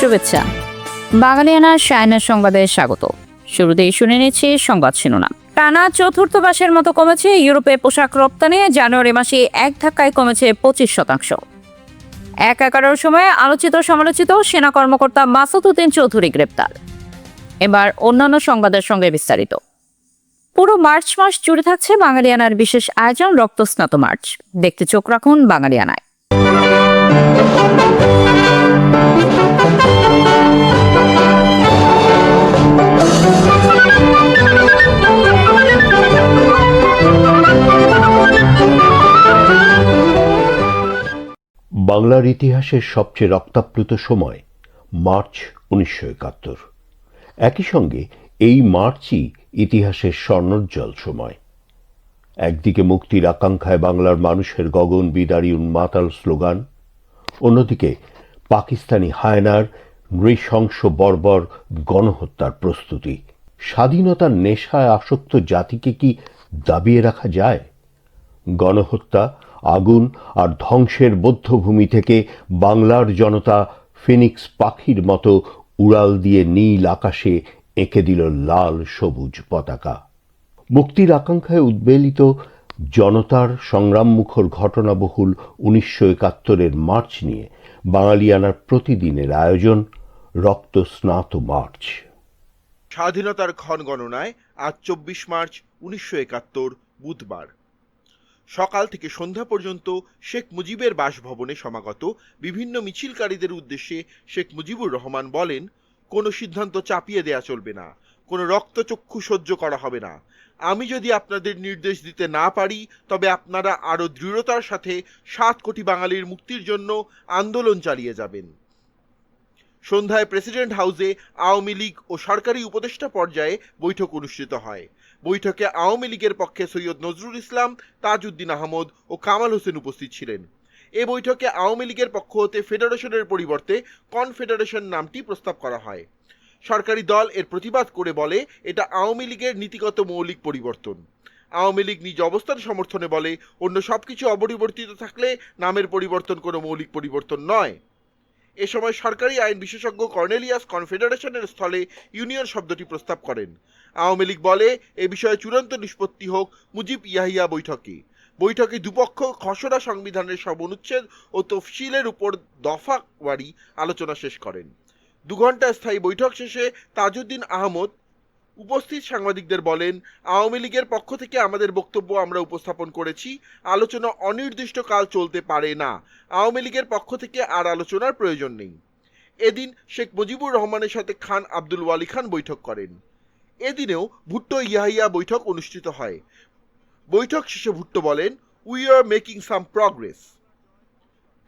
শুভেচ্ছা। বাঙালিয়ানা শায়না সংবাদে স্বাগত। শুরুতেই শুনে নিচ্ছি সংবাদ শিরোনাম। টানা চতুর্থ মাসের মতো কমেছে ইউরোপে পোশাক রপ্তানি। জানুয়ারি মাসে এক ধাক্কায় কমেছে 25%। ১/১১ সময়ে আলোচিত সমালোচিত সেনা কর্মকর্তা মাসুদ উদ্দিন চৌধুরী গ্রেপ্তার। এবার অন্যান্য সংবাদের সঙ্গে বিস্তারিত। পুরো মার্চ মাস জুড়ে থাকছে বাঙালিয়ানার বিশেষ আয়োজন রক্তস্নাত মার্চ। দেখতে চোখ রাখুন বাঙালিয়ানায়। বাংলার ইতিহাসের সবচেয়ে রক্তাপ্লুত সময় মার্চ 1971। একই সঙ্গে এই মার্চই ইতিহাসের স্বর্ণোজ্জ্বল সময়। একদিকে মুক্তির আকাঙ্ক্ষায় বাংলার মানুষের গগন বিদারী উন্মাতাল স্লোগান, অন্যদিকে পাকিস্তানি হায়নার নৃশংস বর্বর গণহত্যার প্রস্তুতি। স্বাধীনতার নেশায় আসক্ত জাতিকে কি দাবিয়ে রাখা যায়? গণহত্যা, আগুন আর ধ্বংসের বধ্যভূমি থেকে বাংলার জনতা ফিনিক্স পাখির মতো উড়াল দিয়ে নীল আকাশে এঁকে দিল লাল সবুজ পতাকা। মুক্তির আকাঙ্ক্ষায় উদ্বেলিত জনতার সংগ্রামমুখর ঘটনাবহুল 1971-এর মার্চ নিয়ে বাঙালিয়ানার প্রতিদিনের আয়োজন রক্তস্নাত মার্চ। স্বাধীনতার ক্ষণ গণনায় আজ 24 মার্চ 1971 বুধবার। সকাল থেকে সন্ধ্যা পর্যন্ত শেখ মুজিবের বাসভবনে সমাগত বিভিন্ন মিছিলকারীদের উদ্দেশ্যে শেখ মুজিবুর রহমান বলেন, কোনো সিদ্ধান্ত চাপিয়ে দেয়া চলবে না, কোনো রক্তচক্ষু সহ্য করা হবে না। আমি যদি আপনাদের নির্দেশ দিতে না পারি তবে আপনারা আরও দৃঢ়তার সাথে 7 কোটি বাঙালির মুক্তির জন্য আন্দোলন চালিয়ে যাবেন। সন্ধ্যায় প্রেসিডেন্ট হাউসে আওয়ামী লীগ ও সরকারি উপদেষ্টা পর্যায়ে বৈঠক অনুষ্ঠিত হয়। বৈঠকে আওয়ামী লীগের পক্ষে সৈয়দ নজরুল ইসলাম, তাজউদ্দিন আহমদ ও কামাল হোসেন উপস্থিত ছিলেন। এ বৈঠকে আওয়ামী লীগের পক্ষ হতে ফেডারেশনের পরিবর্তে কনফেডারেশন নামটি প্রস্তাব করা হয়। সরকারি দল এর প্রতিবাদ করে বলে এটা আওয়ামী লীগের নীতিগত মৌলিক পরিবর্তন। আওয়ামী লীগ নিজ অবস্থান সমর্থনে বলে অন্য সবকিছু অপরিবর্তিত থাকলে নামের পরিবর্তন কোনো মৌলিক পরিবর্তন নয়। এ সময় সরকারি আইন বিশেষজ্ঞ কর্নেলিয়াস কনফেডারেশনের স্থলে ইউনিয়ন শব্দটি প্রস্তাব করেন। আওয়ামী লীগ বলে এ বিষয়ে চূড়ান্ত নিষ্পত্তি হোক মুজিব ইয়াহিয়া বৈঠকে। বৈঠকে দুপক্ষ খসড়া সংবিধানের সব অনুচ্ছেদ ও তফসিলের উপর দফাওয়ারি আলোচনা শেষ করেন। 2 ঘন্টা স্থায়ী বৈঠক শেষে তাজউদ্দিন আহমদ উপস্থিত সাংবাদিকদের বলেন, আওয়ামী লীগের পক্ষ থেকে আমাদের বক্তব্য আমরা উপস্থাপন করেছি। আলোচনা অনির্দিষ্টকাল চলতে পারে না। আওয়ামী লীগের পক্ষ থেকে আর আলোচনার প্রয়োজন নেই। এদিন শেখ মুজিবুর রহমানের সাথে খান আব্দুল ওয়ালি খান বৈঠক করেন। এদিনেও ভুট্টো ইয়াহিয়া বৈঠক অনুষ্ঠিত হয়। বৈঠক শেষে ভুট্টো বলেন, we are making some progress.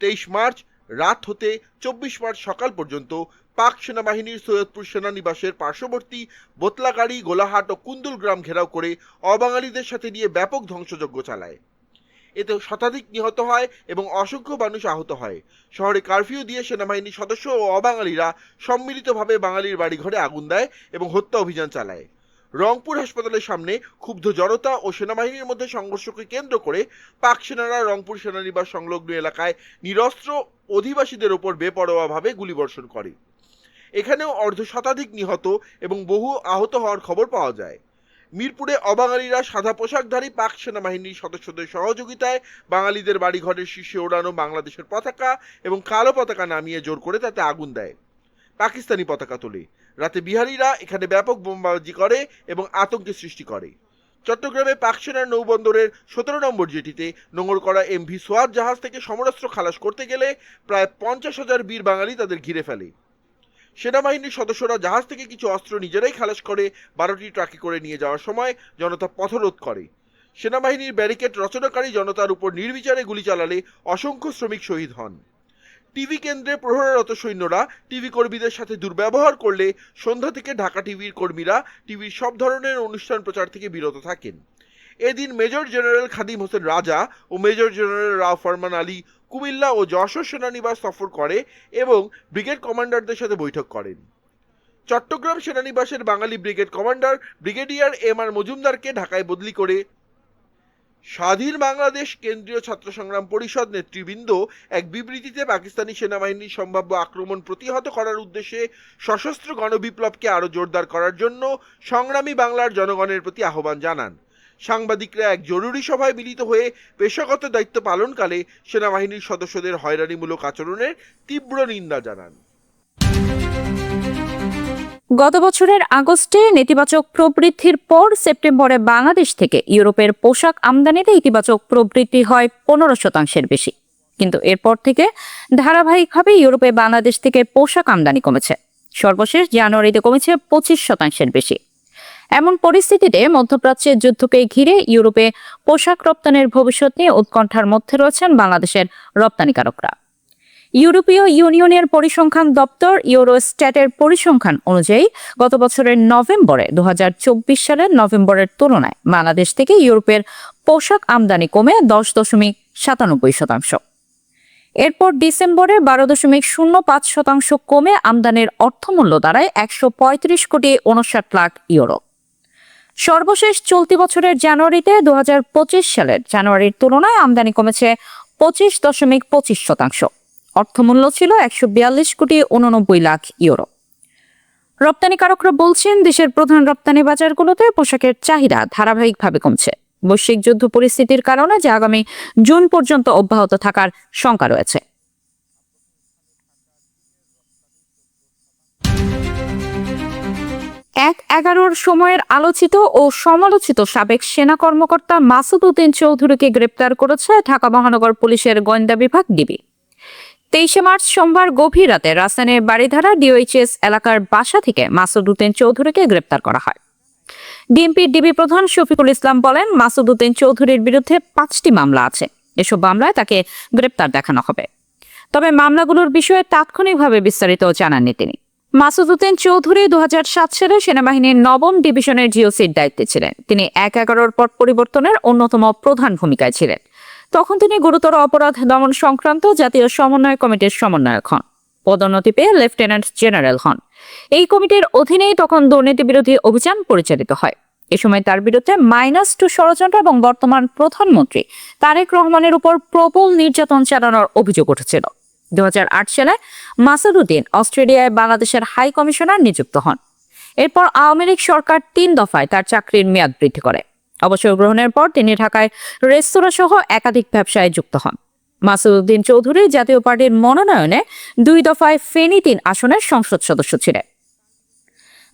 23 March রাত হতে 24 মার্চ সকাল পর্যন্ত পাক সেনাবাহিনীর সৈয়দপুর সেনানিবাসের পার্শ্ববর্তী বোতলাগাড়ি, গোলাহাট ও কুন্দুল গ্রাম ঘেরাও করে অবাঙালিদের সাথে নিয়ে ব্যাপক ধ্বংসযজ্ঞ চালায়। এতে শতাধিক নিহত হয় এবং অসংখ্য মানুষ আহত হয়। শহরে কারফিউ দিয়ে সেনাবাহিনীর সদস্য ও অবাঙালিরা সম্মিলিতভাবে বাঙালির বাড়িঘরে আগুন দেয় এবং হত্যা অভিযান চালায়। রংপুর হাসপাতালের সামনে ক্ষুব্ধ জনতা ও সেনাবাহিনীর মধ্যে সংঘর্ষকে কেন্দ্র করে পাক সেনারা রংপুর সেনানিবাস সংলগ্ন এলাকায় নিরস্ত্র অধিবাসীদের ওপর বেপরোয়াভাবে গুলিবর্ষণ করে। এখানেও অর্ধশতাধিক নিহত এবং বহু আহত হওয়ার খবর পাওয়া যায়। মিরপুরে অবাঙালিরা সাদা পোশাকধারী পাক সেনাবাহিনীর সদস্যদের সহযোগিতায় বাঙালিদের বাড়িঘরের শীর্ষে ওড়ানো বাংলাদেশের পতাকা এবং কালো পতাকা নামিয়ে জোর করে তাতে আগুন দেয়। পাকিস্তানি পতাকা তোলে। রাতে বিহারিরা এখানে ব্যাপক বোমাবাজি করে এবং আতঙ্কের সৃষ্টি করে। চট্টগ্রামে পাক সেনার নৌবন্দরের 17 নম্বর জেটিতে নোঙর করা এমভি সোয়াত জাহাজ থেকে সমরাস্ত্র খালাস করতে গেলে প্রায় 50,000 বীর বাঙালি তাদের ঘিরে ফেলে। সেনাবাহিনীর সদস্যরা জাহাজ থেকে কিছু অস্ত্র নিজেরাই খালাস করে 12টি ট্রাকে করে নিয়ে যাওয়ার সময় জনতা পথরোধ করে। সেনাবাহিনীর ব্যারিকেড রচনাকারী জনতার উপর নির্বিচারে গুলি চালালে অসংখ্য শ্রমিক শহীদ হন। টিভি কেন্দ্রে প্রহরারত সৈন্যরা টিভি কর্মীদের সাথে দুর্ব্যবহার করলে সন্ধ্যা থেকে ঢাকা টিভির কর্মীরা টিভির সব ধরনের অনুষ্ঠান প্রচার থেকে বিরত থাকেন। এদিন মেজর জেনারেল খাদিম হোসেন রাজা ও মেজর জেনারেল রাও ফরমান আলী কুমিল্লা ও যশোর সেনানিবাস সফর করে এবং ব্রিগেড কমান্ডারদের সাথে বৈঠক করেন। চট্টগ্রাম সেনানিবাসের বাঙালি brigade commander brigadier M R মজুমদারকে ঢাকায় বদলি করে স্বাধীন বাংলাদেশ কেন্দ্রীয় ছাত্র সংগ্রাম পরিষদ নেতৃবৃন্দ এক বিবৃতিতে পাকিস্তানি সেনাবাহিনীর সম্ভাব্য আক্রমণ প্রতিহত করার উদ্দেশ্যে সশস্ত্র গণবিপ্লবকে আরও জোরদার করার জন্য সংগ্রামী বাংলার জনগণের প্রতি আহ্বান জানান। সাংবাদিকরা এক জরুরি সভায় মিলিত হয়ে পেশাগত দায়িত্ব পালনকালে সেনাবাহিনীর সদস্যদের হয়রানিমূলক আচরণের তীব্র নিন্দা জানান। গত বছরের আগস্টে নেতিবাচক প্রবৃদ্ধির পর সেপ্টেম্বরে বাংলাদেশ থেকে ইউরোপের পোশাক আমদানিতে ইতিবাচক প্রবৃদ্ধি হয় 15% বেশি। কিন্তু এরপর থেকে ধারাবাহিকভাবে ইউরোপে বাংলাদেশ থেকে পোশাক আমদানি কমেছে। সর্বশেষ জানুয়ারিতে কমেছে 25% বেশি। এমন পরিস্থিতিতে মধ্যপ্রাচ্যের যুদ্ধকে ঘিরে ইউরোপে পোশাক রপ্তানির ভবিষ্যৎ নিয়ে উৎকণ্ঠার মধ্যে রয়েছেন বাংলাদেশের রপ্তানিকারকরা। ইউরোপীয় ইউনিয়নের পরিসংখ্যান দপ্তর ইউরোস্ট্যাটের পরিসংখ্যান অনুযায়ী গত বছরের নভেম্বরে 2024 সালের নভেম্বরের তুলনায় বাংলাদেশ থেকে ইউরোপের পোশাক আমদানি কমে 10.97%। এরপর ডিসেম্বরে 12.05% কমে আমদানির অর্থমূল্য দাঁড়ায় 135.59 কোটি ইউরো। সর্বশেষ চলতি বছরের জানুয়ারিতে 2025 সালের জানুয়ারির তুলনায় আমদানি কমেছে 25.25%। অর্থমূল্য ছিল 142.89 কোটি ইউরো। রপ্তানিকারকরা বলছেন, দেশের প্রধান রপ্তানি বাজারগুলোতে পোশাকের চাহিদা ধারাবাহিকভাবে কমছে। বৈশ্বিক যুদ্ধ পরিস্থিতির কারণে যা আগামী জুন পর্যন্ত অব্যাহত থাকার শঙ্কা রয়েছে। 1/11 সময়ের আলোচিত ও সমালোচিত সাবেক সেনা কর্মকর্তা মাসুদ উদ্দিন চৌধুরীকে গ্রেপ্তার করেছে ঢাকা মহানগর পুলিশের গোয়েন্দা বিভাগ ডিবি। 23 মার্চ সোমবার গভীর রাতে রাজধানীর বাড়িধারা ডিওএইচএস এলাকার বাসা থেকে মাসুদ উদ্দিন চৌধুরীকে গ্রেপ্তার করা হয়। ডিএমপির ডিবি প্রধান শফিকুল ইসলাম বলেন, মাসুদ উদ্দিন চৌধুরীর বিরুদ্ধে 5টি মামলা আছে। এসব মামলায় তাকে গ্রেপ্তার দেখানো হবে। তবে মামলাগুলোর বিষয়ে তাৎক্ষণিকভাবে বিস্তারিত জানাননি তিনি। মাসুদ উদ্দিন চৌধুরী 2007 সালে সেনাবাহিনীর 9ম ডিভিশনের জিওসির দায়িত্বে ছিলেন। তিনি 1/11 পট পরিবর্তনের অন্যতম প্রধান ভূমিকায় ছিলেন। তখন তিনি গুরুতর অপরাধ দমন সংক্রান্ত জাতীয় সমন্বয় কমিটির সমন্বয়ক হন। পদোন্নতি পেয়ে লেফটেন্যান্ট জেনারেল হন। এই কমিটির অধীনেই তখন দুর্নীতি বিরোধী অভিযান পরিচালিত হয়। এ সময় তার বিরুদ্ধে -2 ষড়যন্ত্র এবং বর্তমান প্রধানমন্ত্রী তারেক রহমানের উপর প্রবল নির্যাতন চালানোর অভিযোগ উঠেছিল। 2008 সালে মাসুদ উদ্দিন অস্ট্রেলিয়ায় বাংলাদেশের হাই কমিশনার নিযুক্ত হন। এরপর আওয়ামী লীগ সরকার 3 দফায় তার চাকরির মেয়াদ বৃদ্ধি করে। অবসর গ্রহণের পর তিনি ঢাকায় রেস্তোরাঁ সহ একাধিক ব্যবসায় যুক্ত হন। মাসুদ উদ্দিন চৌধুরী জাতীয় পার্টির মনোনয়নে 2 দফায় ফেনী 3 আসনের সংসদ সদস্য ছিলেন।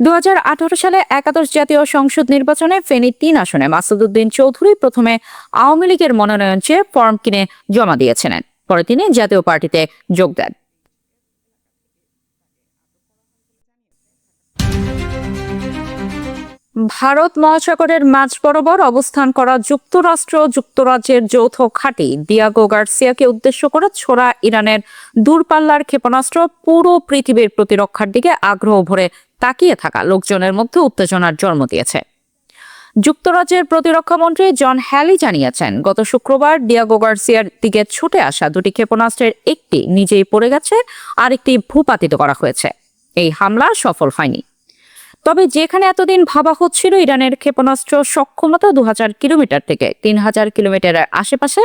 2018 সালে 11 জাতীয় সংসদ নির্বাচনে ফেনী 3 আসনে মাসুদ উদ্দিন চৌধুরী প্রথমে আওয়ামী লীগের মনোনয়ন চেয়ে ফর্ম কিনে জমা দিয়েছিলেন। পরে তিনি জাতীয় পার্টিতে যোগ দেন। ভারত মহাসাগরের মাঝ বরাবর অবস্থান করা যুক্তরাজ্যের যৌথ ঘাঁটি দিয়াগো গার্সিয়াকে উদ্দেশ্য করে ছোড়া ইরানের দূরপাল্লার ক্ষেপণাস্ত্র পুরো পৃথিবীর প্রতিরক্ষার দিকে আগ্রহ ভরে তাকিয়ে থাকা লোকজনের মধ্যে উত্তেজনার জন্ম দিয়েছে। যুক্তরাজ্যের প্রতিরক্ষা মন্ত্রী জন হ্যালি জানিয়েছেন, গত শুক্রবার দিয়াগো গার্সিয়ার দিকে ছুটে আসা 2টি ক্ষেপণাস্ত্রের একটি নিজেই পড়ে গেছে, আরেকটি ভূপাতিত করা হয়েছে। এই হামলা সফল হয়নি। তবে যেখানে এতদিন ভাবা হচ্ছিল ইরানের ক্ষেপণাস্ত্র সক্ষমতা 2000 কিলোমিটার থেকে 3000 কিলোমিটারের আশেপাশে,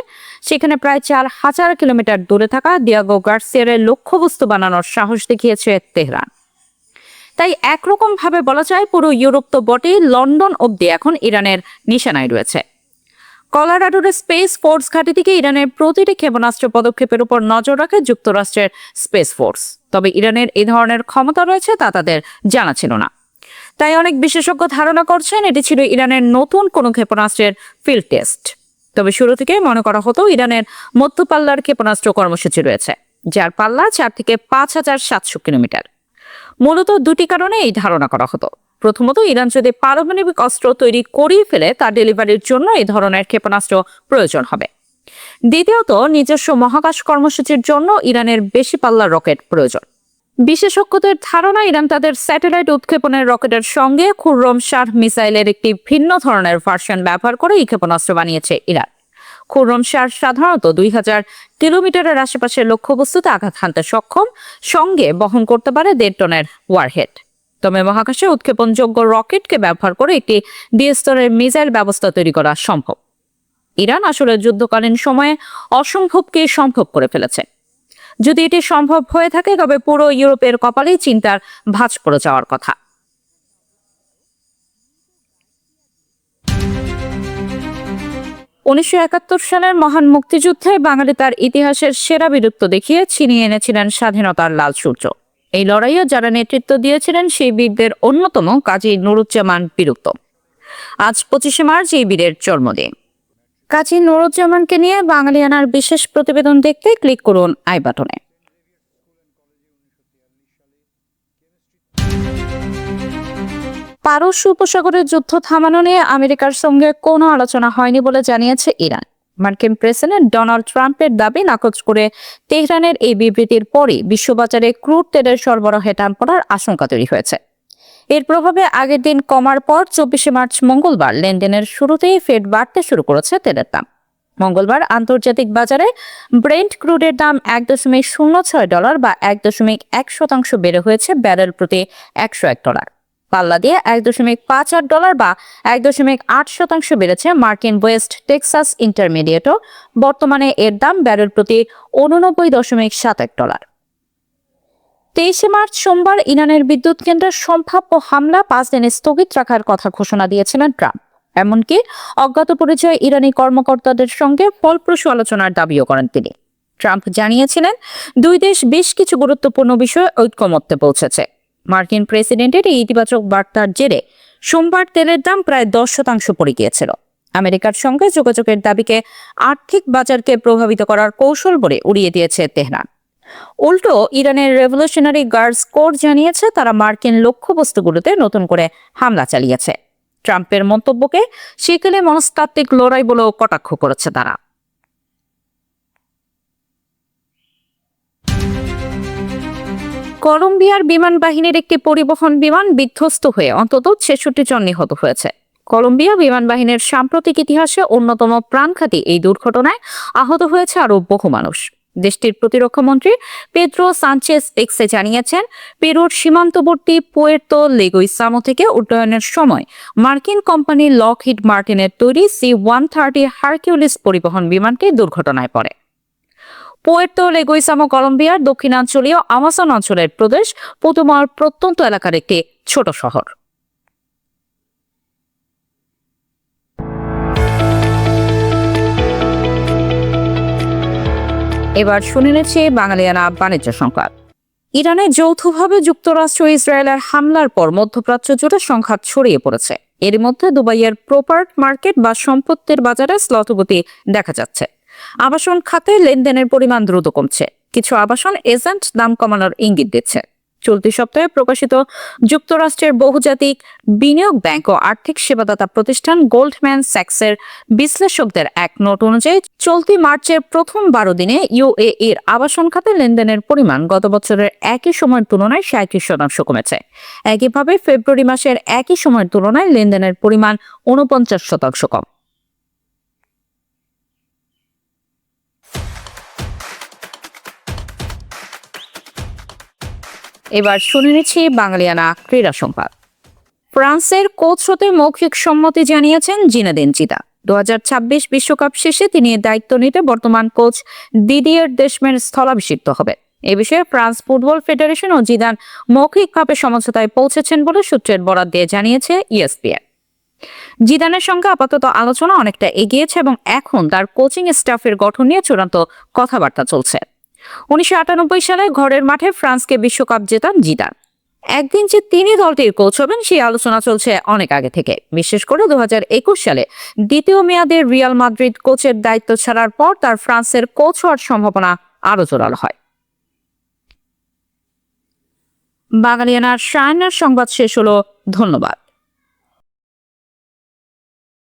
সেখানে প্রায় 4000 কিলোমিটার দূরে থাকা দিয়াগো গার্সিয়ার লক্ষ্যবস্তু বানানোর সাহস দেখিয়েছে তেহরান। তাই একরকম ভাবে বলা যায়, পুরো ইউরোপ তো বটেই, লন্ডন অব্দি এখন ইরানের নিশানায় রয়েছে। কলোরাডোর স্পেস ফোর্স ঘাঁটি থেকে ইরানের প্রতিটি ক্ষেপণাস্ত্র পদক্ষেপের উপর নজর রাখে যুক্তরাষ্ট্রের স্পেস ফোর্স। তবে ইরানের এই ধরনের ক্ষমতা রয়েছে তা তাদের জানা ছিল না। তাই অনেক বিশেষজ্ঞ ধারণা করছেন এটি ছিল ইরানের নতুন কোনো ক্ষেপণাস্ত্রের ফিল্ড টেস্ট। তবে শুরু থেকে মনে করা হতো ইরানের মধ্যপাল্লার ক্ষেপণাস্ত্র কর্মসূচি রয়েছে, যার পাল্লা 4 থেকে 5700 কিলোমিটার। মূলত 2টি কারণে এই ধারণা করা হতো। প্রথমত, ইরান যদি পারমাণবিক অস্ত্র তৈরি করিয়ে ফেলে তা ডেলিভারির জন্য এই ধরনের ক্ষেপণাস্ত্র প্রয়োজন হবে। দ্বিতীয়ত, নিজস্ব মহাকাশ কর্মসূচির জন্য ইরানের বেশি পাল্লার রকেট প্রয়োজন। বিশেষজ্ঞদের ধারণা, ইরান তাদের স্যাটেলাইট উৎক্ষেপণের রকেটের সঙ্গে খুররম শাহ মিসাইলের একটি ভিন্ন ধরনের ভার্সন ব্যবহার করে এই ক্ষেপণাস্ত্র বানিয়েছে ইরান। খুররম শাহ সাধারণত 2000 কিলোমিটারের আশেপাশের লক্ষ্যবস্তুতে আঘাত হানতে সক্ষম, সঙ্গে বহন করতে পারে 1.5 টনের ওয়ারহেড। তবে মহাকাশে উৎক্ষেপণযোগ্য রকেটকে ব্যবহার করে একটি দ্বি-স্তরের মিসাইল ব্যবস্থা তৈরি করা সম্ভব। ইরান আসলে যুদ্ধকালীন সময়ে অসম্ভবকে সম্ভব করে ফেলেছে। যদি এটি সম্ভব হয়ে থাকে তবে পুরো ইউরোপের কপালেই চিন্তার ভাঁজ পড়ে যাওয়ার কথা। উনিশশো ৭১ সালের মহান মুক্তিযুদ্ধে বাঙালি তার ইতিহাসের সেরা বীরত্ব দেখিয়ে ছিনিয়ে এনেছিলেন স্বাধীনতার লাল সূর্য। এই লড়াইয়ে যারা নেতৃত্ব দিয়েছিলেন সেই বীরদের অন্যতম কাজী নুরুজ্জামান বীরুত্তম। আজ 25শে মার্চ এই বীরের জন্মদিন। কাজী নুরুজ্জামানকে নিয়ে বাঙালিয়ানার বিশেষ প্রতিবেদন দেখতে ক্লিক করুন আই বাটনে। পারস্য উপসাগরের যুদ্ধ থামানো নিয়ে আমেরিকার সঙ্গে কোনো আলোচনা হয়নি বলে জানিয়েছে ইরান। মার্কিন প্রেসিডেন্ট ডোনাল্ড ট্রাম্পের দাবি নাকচ করে তেহরানের এই বিবৃতির পরই বিশ্ববাজারে ক্রুড তেলের সরবরাহে টান পড়ার আশঙ্কা তৈরি হয়েছে। এর প্রভাবে আগের দিন কমার পর 24শে মার্চ মঙ্গলবার লেনদেনের শুরুতেই ফের বাড়তে শুরু করেছে তেলের দাম। মঙ্গলবার আন্তর্জাতিক বাজারে ব্রেন্ট ক্রুডের দাম $1.06 বা 1.1% বেড়ে হয়েছে ব্যারেল প্রতি $101। পাল্লা দিয়ে $1.58 বা 1.8% বেড়েছে মার্কিন ওয়েস্ট টেক্সাস ইন্টারমিডিয়েটও। বর্তমানে এর দাম ব্যারেল প্রতি $89.71। 23শে মার্চ সোমবার ইরানের বিদ্যুৎ কেন্দ্রের সম্ভাব্য হামলা 5 দিনে স্থগিত রাখার কথা ঘোষণা দিয়েছিলেন ট্রাম্প। এমনকি অজ্ঞাত পরিচয় ইরানি কর্মকর্তাদের সঙ্গে ফলপ্রসূ আলোচনার দাবিও করেন তিনি। ট্রাম্প জানিয়েছিলেন দুই দেশ বেশ কিছু গুরুত্বপূর্ণ বিষয়ে ঐকমত্যে পৌঁছেছে। মার্কিন প্রেসিডেন্টের এই ইতিবাচক বার্তার জেরে সোমবার তেলের দাম প্রায় 10% পড়ে গিয়েছিল। আমেরিকার সঙ্গে যোগাযোগের দাবিকে আর্থিক বাজারকে প্রভাবিত করার কৌশল বলে উড়িয়ে দিয়েছে তেহরান। উল্টো ইরানের রেভলিউশনারি গার্ডস কোর জানিয়েছে তারা মার্কিন লক্ষ্যবস্তুগুলোতে নতুন করে হামলা চালিয়েছে। ট্রাম্পের মন্তব্যকে সেকেলে মনস্তাত্ত্বিক লড়াই বলেও কটাক্ষ করেছে তারা। কলম্বিয়ার বিমান বাহিনীর একটি পরিবহন বিমান বিধ্বস্ত হয়ে অন্তত 66 জন নিহত হয়েছে। কলম্বিয়া বিমান বাহিনীর সাম্প্রতিক ইতিহাসে অন্যতম প্রাণঘাতী এই দুর্ঘটনায় আহত হয়েছে আরও বহু মানুষ। দেশটির প্রতিরক্ষা মন্ত্রী পেদ্রো সানচেজ এক্সে জানিয়েছেন, পেরুর সীমান্তবর্তী পুয়ের্তো লেগুইসামো থেকে উড্ডয়নের সময় মার্কিন কোম্পানি লকহিড মার্টিনের তৈরি C-130 হারকিউলিস পরিবহন বিমানটি দুর্ঘটনায় পড়ে। পুয়ের্তো লেগুইসামো কলম্বিয়ার দক্ষিণাঞ্চলীয় আমাজন অঞ্চলের প্রদেশ পুতুমার প্রত্যন্ত এলাকার একটি ছোট শহর। এবার শুনে নিচ্ছি বাঙালিয়ানা বাণিজ্য সংবাদ। ইরানে যৌথভাবে যুক্তরাষ্ট্র ও ইসরায়েলের হামলার পর মধ্যপ্রাচ্য জুড়ে সংঘাত ছড়িয়ে পড়েছে। এর মধ্যে দুবাইয়ের প্রপার্ট মার্কেট বা সম্পত্তির বাজারে স্লথগতি দেখা যাচ্ছে। আবাসন খাতে লেনদেনের পরিমাণ দ্রুত কমছে। কিছু আবাসন এজেন্ট দাম কমানোর ইঙ্গিত দিচ্ছে। চলতি সপ্তাহে প্রকাশিত যুক্তরাষ্ট্রের বহুজাতিক বিনিয়োগ ব্যাংক ও আর্থিক সেবাদাতা প্রতিষ্ঠান গোল্ডম্যান স্যাক্সের বিশ্লেষকদের এক নোট অনুযায়ী চলতি মার্চের প্রথম 12 দিনে ইউএইর আবাসন খাতে লেনদেনের পরিমাণ গত বছরের একই সময়ের তুলনায় 37% কমেছে। একইভাবে ফেব্রুয়ারি মাসের একই সময়ের তুলনায় লেনদেনের পরিমাণ 49% কম। এবার শুনে নিচ্ছি বাঙালিয়ানা ক্রীড়া সংবাদ। ফ্রান্সের কোচ হতে মৌখিক সম্মতি জানিয়েছেন জিনেদিন জিদান। 2026 বিশ্বকাপ শেষে তিনি দায়িত্ব নিতে বর্তমান কোচ দিদিয়ের দেশমের স্থলাভিষিক্ত হবে। এ বিষয়ে ফ্রান্স ফুটবল ফেডারেশন ও জিদান মৌখিকভাবে সমঝোতায় পৌঁছেছেন বলে সূত্রের বরাত দিয়ে জানিয়েছে ESPN। জিদানের সঙ্গে আপাতত আলোচনা অনেকটা এগিয়েছে এবং এখন তার কোচিং স্টাফের গঠন নিয়ে চূড়ান্ত কথাবার্তা চলছে। 1998 সালে ঘরের মাঠে ফ্রান্সকে বিশ্বকাপ জেতান জিদান। একদিন যে তিনি দলটির কোচ হবেন সেই আলোচনা চলছে অনেক আগে থেকে। বিশেষ করে 2021 সালে দ্বিতীয় মেয়াদের রিয়াল মাদ্রিদ কোচের দায়িত্ব ছাড়ার পর তার ফ্রান্সের কোচ হওয়ার সম্ভাবনা আরো জোরালো হয়। বাঙালিয়ানার শায়নার সংবাদ শেষ হলো। ধন্যবাদ।